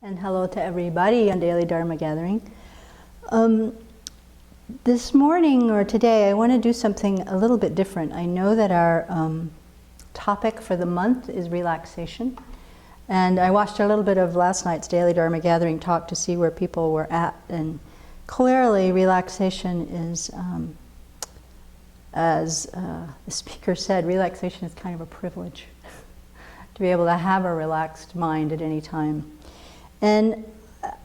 And hello to everybody on Daily Dharma Gathering. This morning or today I want to do something a little bit different. I know that our topic for the month is relaxation. And I watched a little bit of last night's Daily Dharma Gathering talk to see where people were at. And clearly relaxation is, as the speaker said, relaxation is kind of a privilege to be able to have a relaxed mind at any time. And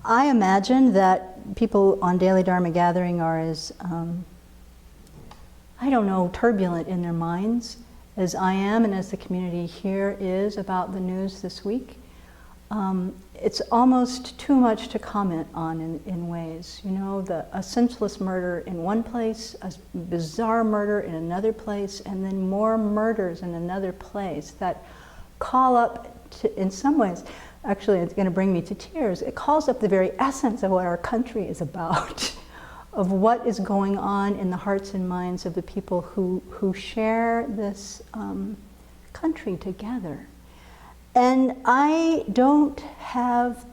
I imagine that people on Daily Dharma Gathering are as, turbulent in their minds as I am and as the community here is about the news this week. It's almost too much to comment on in ways. You know, a senseless murder in one place, a bizarre murder in another place, and then more murders in another place that call up to, in some ways, actually it's going to bring me to tears, it calls up the very essence of what our country is about, of what is going on in the hearts and minds of the people who share this country together. And I don't have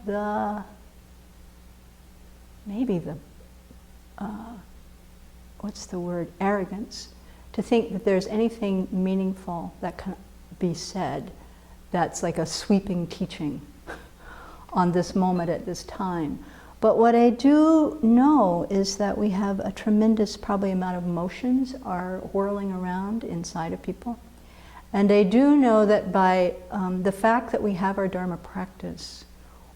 arrogance to think that there's anything meaningful that can be said that's like a sweeping teaching on this moment at this time. But what I do know is that we have a tremendous probably amount of emotions are whirling around inside of people. And I do know that by the fact that we have our Dharma practice,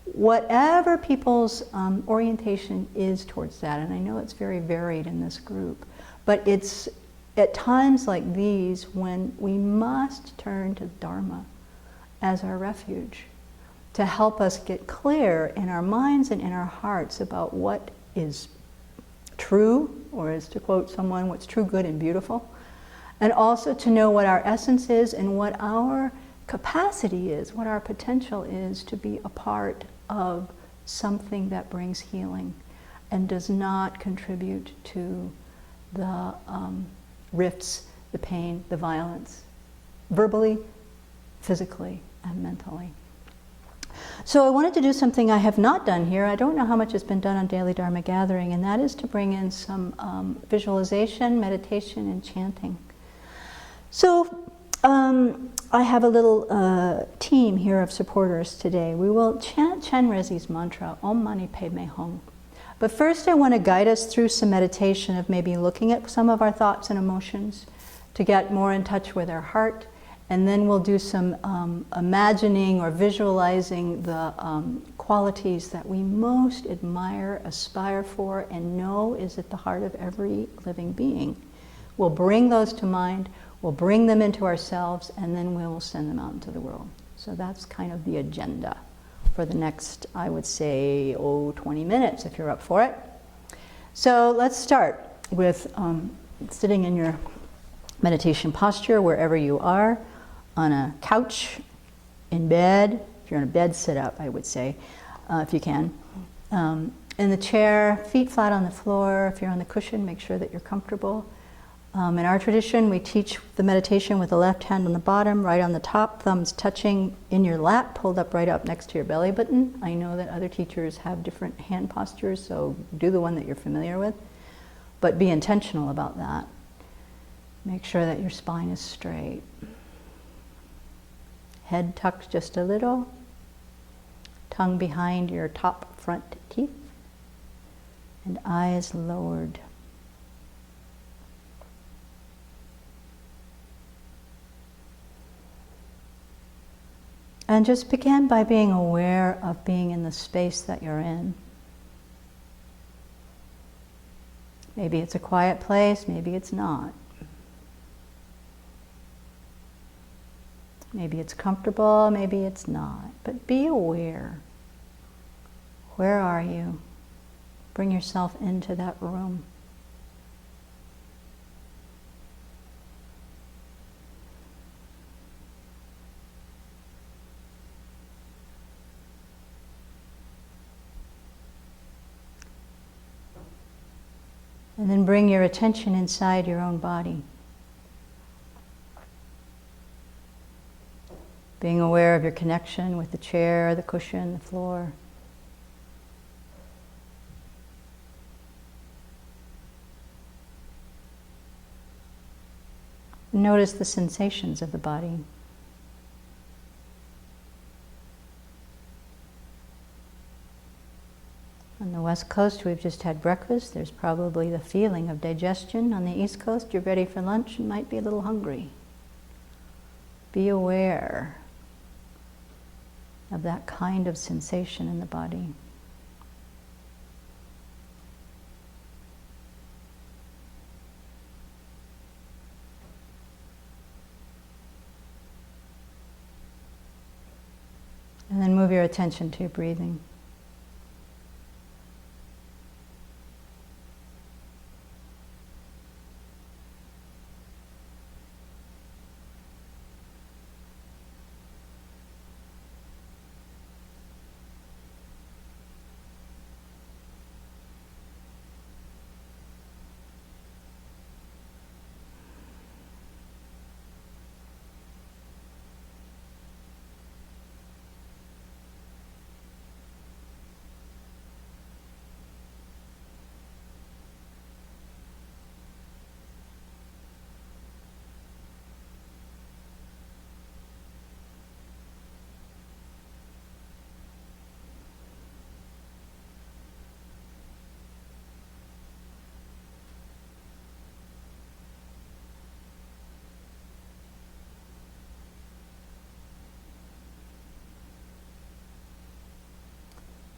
whatever people's orientation is towards that, and I know it's very varied in this group, but it's at times like these when we must turn to Dharma as our refuge to help us get clear in our minds and in our hearts about what is true, or as to quote someone, what's true, good, and beautiful, and also to know what our essence is and what our capacity is, what our potential is to be a part of something that brings healing and does not contribute to the rifts, the pain, the violence, verbally, physically, and mentally. So I wanted to do something I have not done here. I don't know how much has been done on Daily Dharma Gathering, and that is to bring in some visualization, meditation, and chanting. So I have a little team here of supporters today. We will chant Chenrezi's mantra, Om Mani Padme Hum. But first I want to guide us through some meditation of maybe looking at some of our thoughts and emotions to get more in touch with our heart. And then we'll do some imagining or visualizing the qualities that we most admire, aspire for, and know is at the heart of every living being. We'll bring those to mind, we'll bring them into ourselves, and then we will send them out into the world. So that's kind of the agenda for the next, I would say, 20 minutes if you're up for it. So let's start with sitting in your meditation posture wherever you are. On a couch, in bed. If you're in a bed, sit up, I would say, if you can. In the chair, feet flat on the floor. If you're on the cushion, make sure that you're comfortable. In our tradition, we teach the meditation with the left hand on the bottom, right on the top, thumbs touching in your lap, pulled up right up next to your belly button. I know that other teachers have different hand postures, so do the one that you're familiar with. But be intentional about that. Make sure that your spine is straight. Head tucked just a little, tongue behind your top front teeth, and eyes lowered. And just begin by being aware of being in the space that you're in. Maybe it's a quiet place, maybe it's not. Maybe it's comfortable, maybe it's not, but be aware. Where are you? Bring yourself into that room. And then bring your attention inside your own body. Being aware of your connection with the chair, the cushion, the floor. notice the sensations of the body. On the West Coast, we've just had breakfast. There's probably the feeling of digestion. On the East Coast, you're ready for lunch and might be a little hungry. Be aware of that kind of sensation in the body. And then move your attention to your breathing.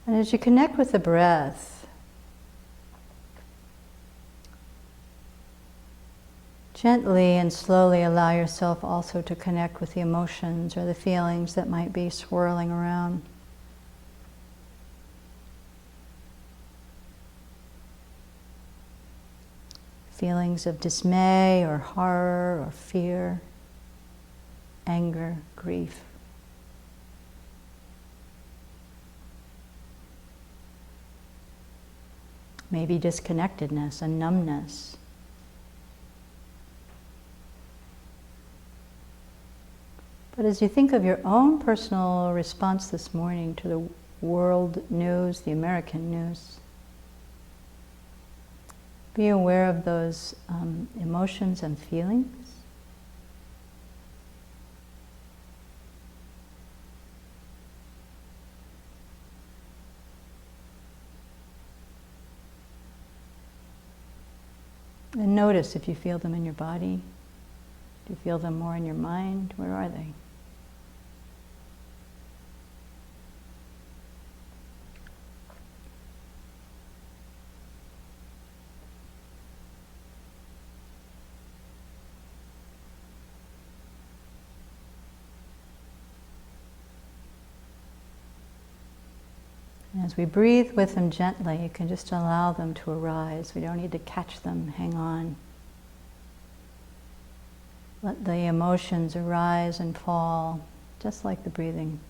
And as you connect with the breath, gently and slowly allow yourself also to connect with the emotions or the feelings that might be swirling around. Feelings of dismay or horror or fear, anger, grief. Maybe disconnectedness and numbness. But as you think of your own personal response this morning to the world news, the American news, be aware of those emotions and feelings. And notice if you feel them in your body. Do you feel them more in your mind? Where are they? And as we breathe with them gently, you can just allow them to arise. We don't need to catch them, hang on. Let the emotions arise and fall, just like the breathing.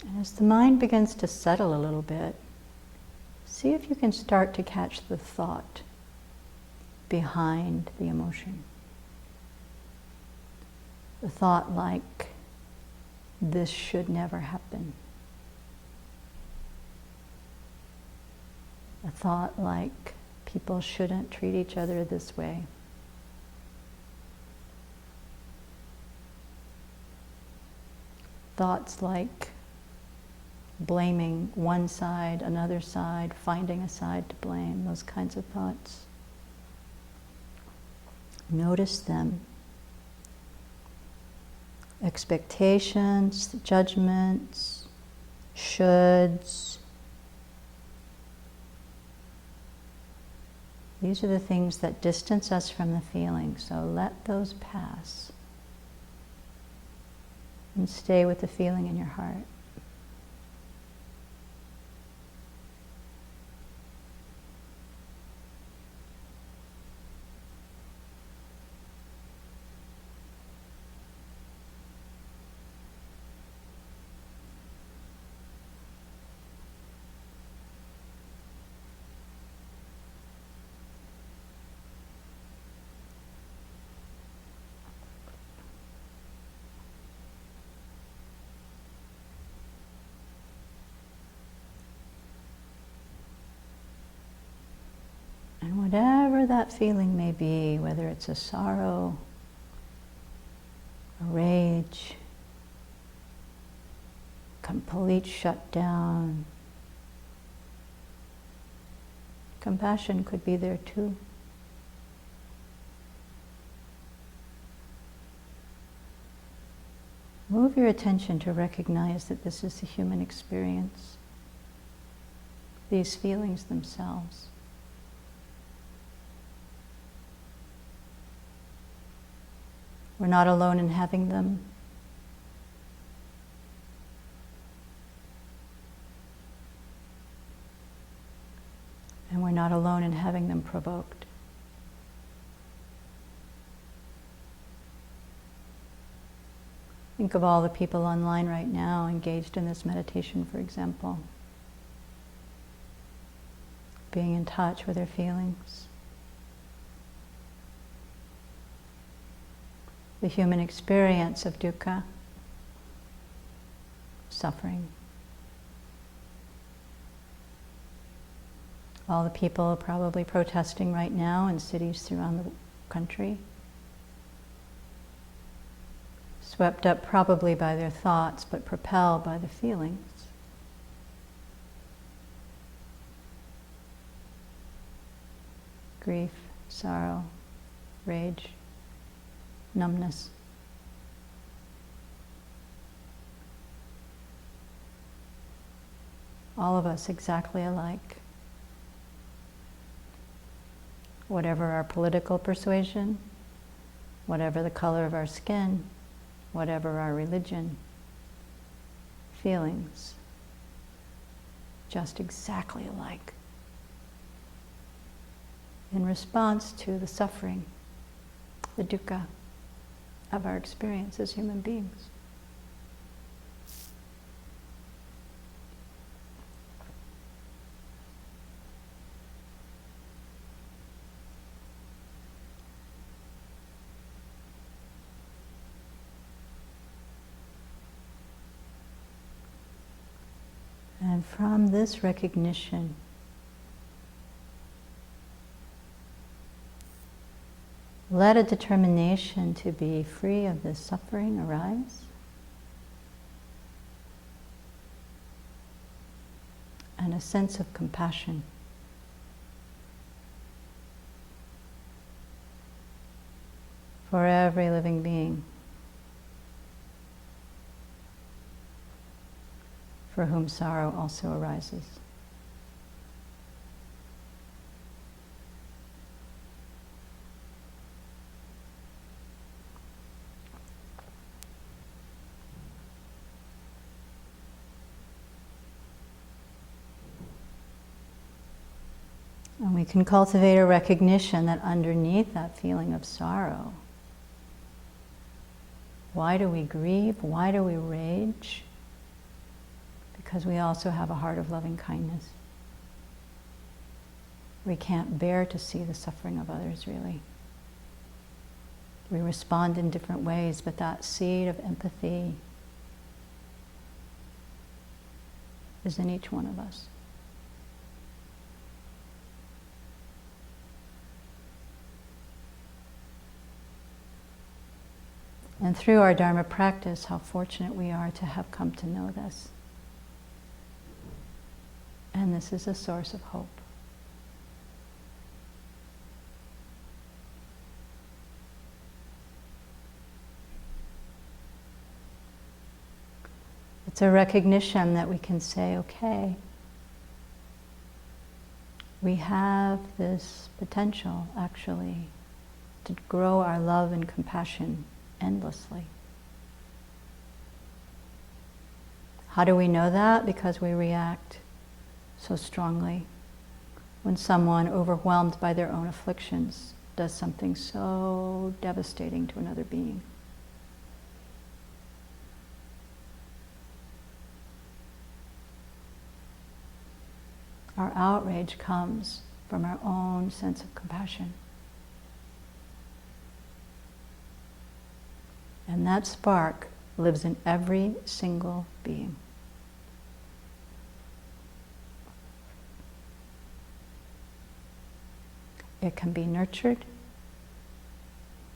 And as the mind begins to settle a little bit, see if you can start to catch the thought behind the emotion. The thought like, this should never happen. A thought like, people shouldn't treat each other this way. Thoughts like, blaming one side, another side, finding a side to blame, those kinds of thoughts. Notice them. Expectations, judgments, shoulds. These are the things that distance us from the feeling, so let those pass. And stay with the feeling in your heart. whatever that feeling may be, whether it's a sorrow, a rage, complete shutdown. Compassion could be there too. Move your attention to recognize that this is the human experience, these feelings themselves. We're not alone in having them. And we're not alone in having them provoked. Think of all the people online right now engaged in this meditation, for example. Being in touch with their feelings. The human experience of dukkha, suffering. All the people probably protesting right now in cities throughout the country. Swept up probably by their thoughts, but propelled by the feelings. Grief, sorrow, rage, numbness. All of us exactly alike. Whatever our political persuasion, whatever the color of our skin, whatever our religion, feelings, just exactly alike. In response to the suffering, the dukkha of our experience as human beings. And from this recognition, let a determination to be free of this suffering arise. And a sense of compassion. For every living being. For whom sorrow also arises. And we can cultivate a recognition that underneath that feeling of sorrow, why do we grieve? Why do we rage? Because we also have a heart of loving kindness. We can't bear to see the suffering of others, really. We respond in different ways, but that seed of empathy is in each one of us. And through our Dharma practice, how fortunate we are to have come to know this. And this is a source of hope. It's a recognition that we can say, okay, we have this potential, actually, to grow our love and compassion endlessly. How do we know that? Because we react so strongly when someone overwhelmed by their own afflictions does something so devastating to another being. Our outrage comes from our own sense of compassion. And that spark lives in every single being. it can be nurtured,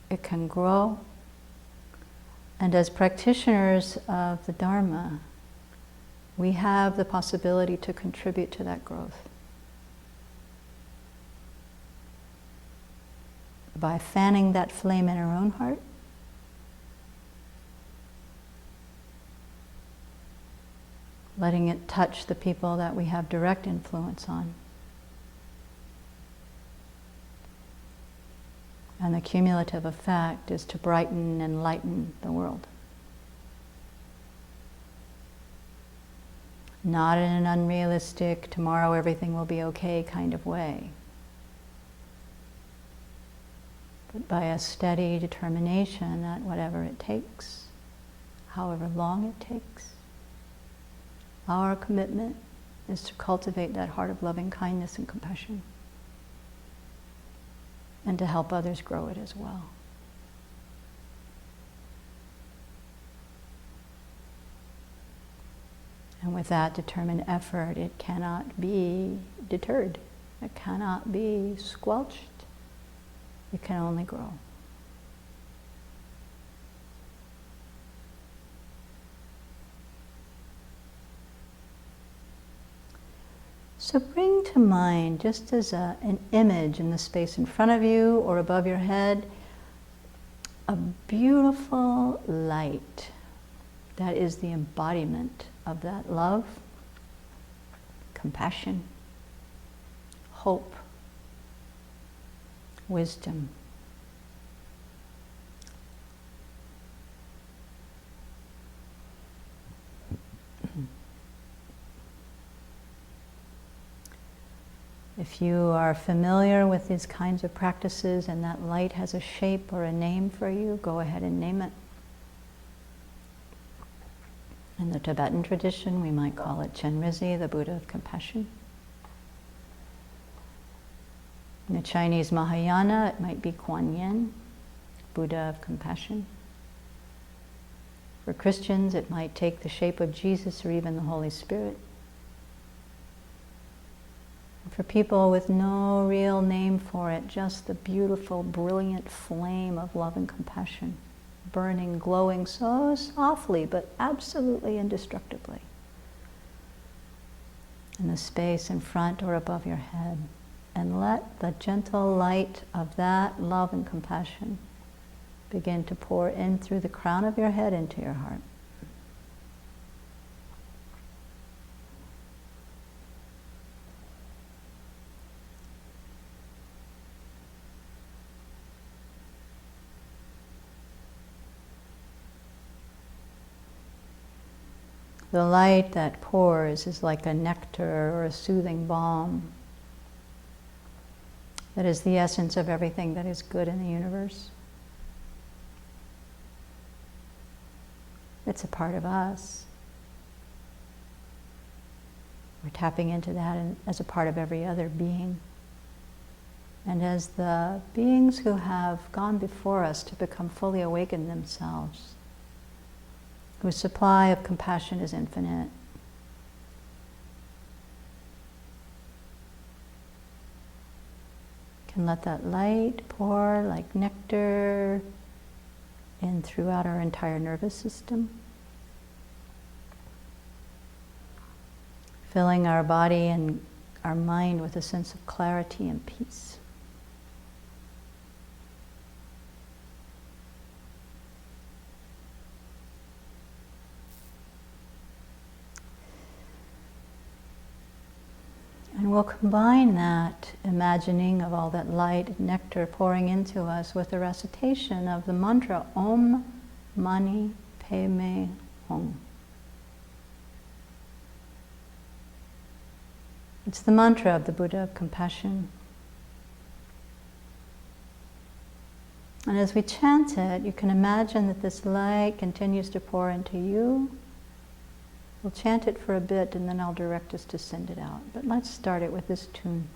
it can grow, and as practitioners of the Dharma, we have the possibility to contribute to that growth. By fanning that flame in our own heart, letting it touch the people that we have direct influence on. And the cumulative effect is to brighten and lighten the world. Not in an unrealistic, tomorrow everything will be okay kind of way, but by a steady determination that whatever it takes, however long it takes, our commitment is to cultivate that heart of loving kindness and compassion, and to help others grow it as well. And with that determined effort, it cannot be deterred. It cannot be squelched. It can only grow. So bring to mind, just as an image in the space in front of you or above your head, a beautiful light that is the embodiment of that love, compassion, hope, wisdom. If you are familiar with these kinds of practices and that light has a shape or a name for you, go ahead and name it. In the Tibetan tradition, we might call it Chenrezig, the Buddha of compassion. In the Chinese Mahayana, it might be Kuan Yin, Buddha of compassion. For Christians, it might take the shape of Jesus or even the Holy Spirit. For people with no real name for it, just the beautiful, brilliant flame of love and compassion, burning, glowing so softly, but absolutely indestructibly in the space in front or above your head. And let the gentle light of that love and compassion begin to pour in through the crown of your head into your heart. The light that pours is like a nectar or a soothing balm that is the essence of everything that is good in the universe. It's a part of us. We're tapping into that as a part of every other being. And as the beings who have gone before us to become fully awakened themselves, whose supply of compassion is infinite, can let that light pour like nectar in throughout our entire nervous system, filling our body and our mind with a sense of clarity and peace. And we'll combine that imagining of all that light and nectar pouring into us with the recitation of the mantra Om Mani Padme Hum. It's the mantra of the Buddha of compassion. And as we chant it, you can imagine that this light continues to pour into you. We'll chant it for a bit and then I'll direct us to send it out. But let's start it with this tune.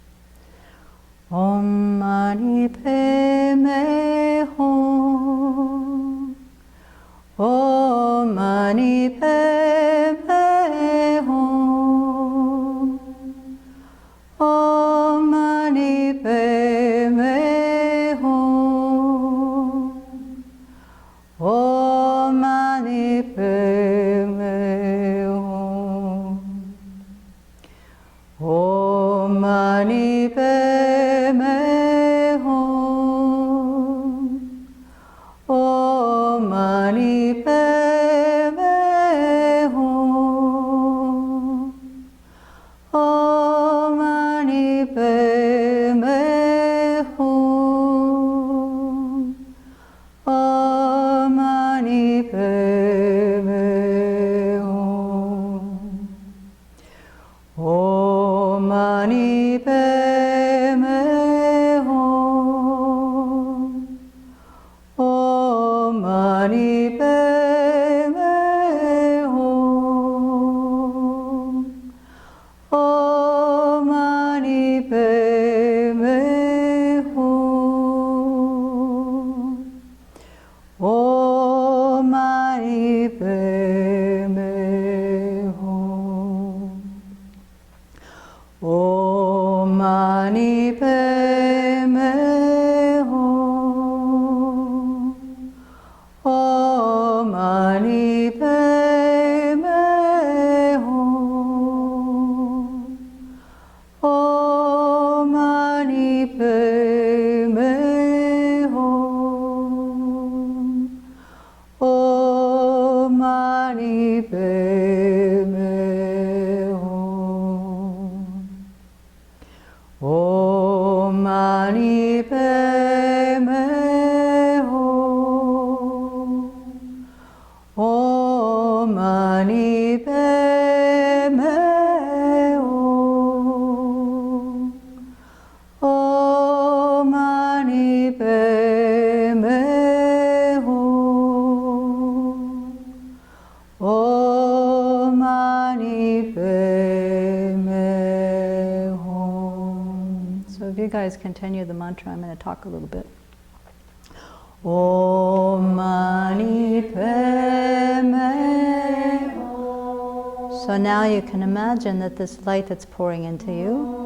Om Mani Padme Hum. Om Mani Padme Hum. Om Mani Padme mani pe me ho. Om mani pe me ho. Om mani pe me ho. Om mani pe me ho. Om mani pe me ho. Om mani pe me ho. Om mani pe me ho. Om mani pe me ho. So if you guys continue the mantra, I'm going to talk a little bit. Om mani pe me ho. So now you can imagine that this light that's pouring into you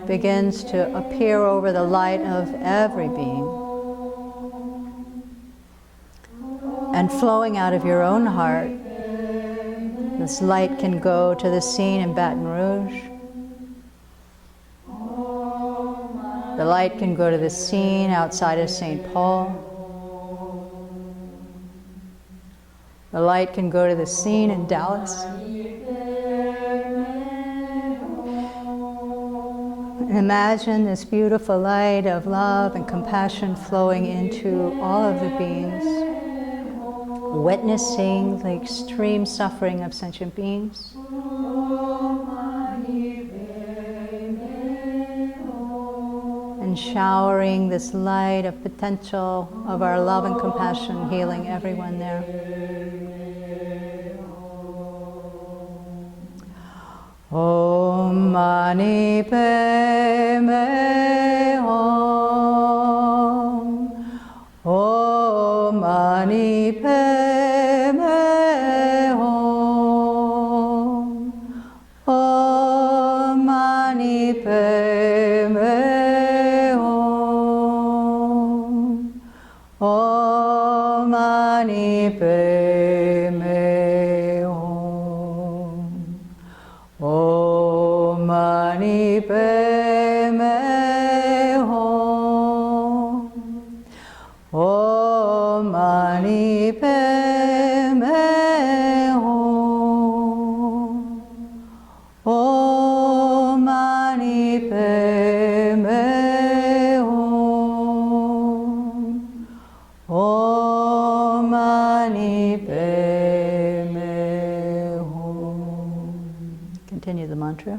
begins to appear over the light of every being. And flowing out of your own heart, this light can go to the scene in Baton Rouge. The light can go to the scene outside of St. Paul. The light can go to the scene in Dallas. And imagine this beautiful light of love and compassion flowing into all of the beings, witnessing the extreme suffering of sentient beings. And showering this light of potential of our love and compassion, healing everyone there. Om mani pe me hum. Om mani pe me hum. Om mani pe me hum. Om mani pe me hum. Om mani pe me hum. Om mani pe me hum. Om mani pe me hum. Om mani pe me hum. Continue the mantra.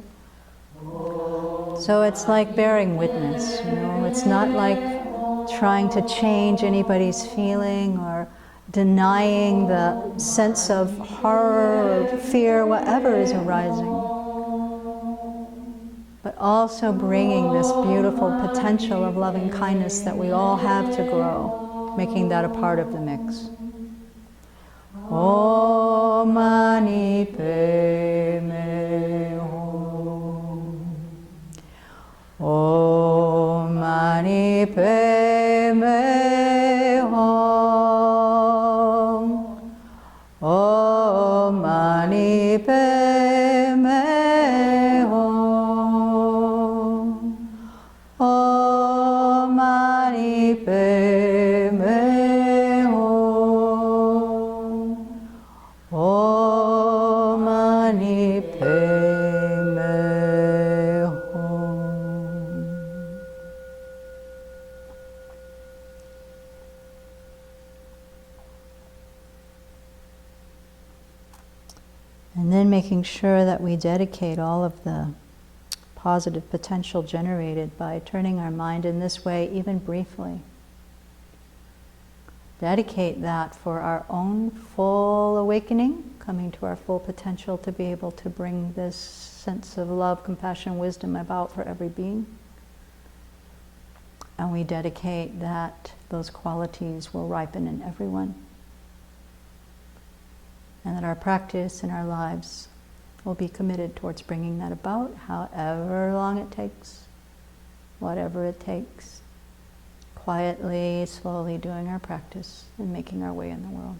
So it's like bearing witness, you know, it's not like trying to change anybody's feeling or denying the sense of horror or fear, whatever is arising, but also bringing this beautiful potential of loving kindness that we all have to grow, making that a part of the mix. Om mani pe me hum. Om mani pe me hum. Om mani pe me hum. Om mani pe me hum. Om mani pe me hum. And then making sure that we dedicate all of the positive potential generated by turning our mind in this way, even briefly. Dedicate that for our own full awakening, coming to our full potential to be able to bring this sense of love, compassion, wisdom about for every being. And we dedicate that those qualities will ripen in everyone. And that our practice and our lives will be committed towards bringing that about, however long it takes, whatever it takes. Quietly, slowly doing our practice and making our way in the world.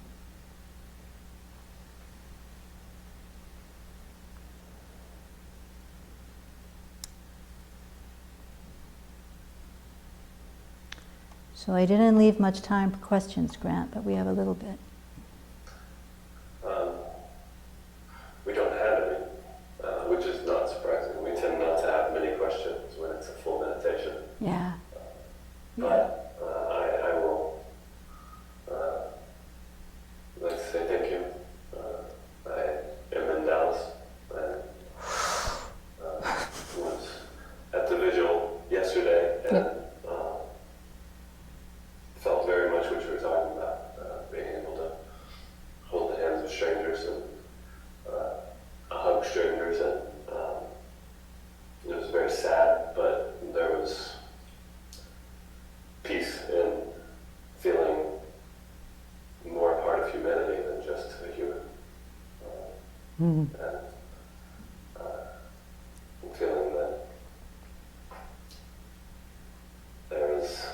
So I didn't leave much time for questions, Grant, but we have a little bit. We don't have any, which is not surprising. We tend not to have many questions when it's a full meditation. Yeah. But I will like to say thank you. I am in Dallas and was at the vigil yesterday and felt very much what you were talking about, being able to hold the hands of strangers and hug strangers, and it was very sad, but there was peace in feeling more a part of humanity than just a human. And feeling that there's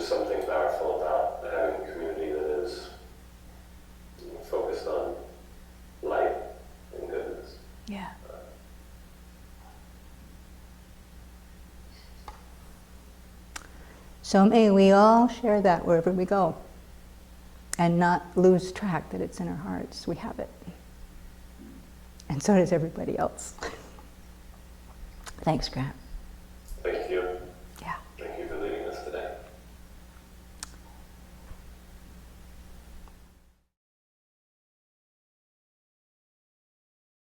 something powerful about having a community that is focused on light and goodness. Yeah. So may we all share that wherever we go and not lose track that it's in our hearts. We have it. And so does everybody else. Thanks, Grant.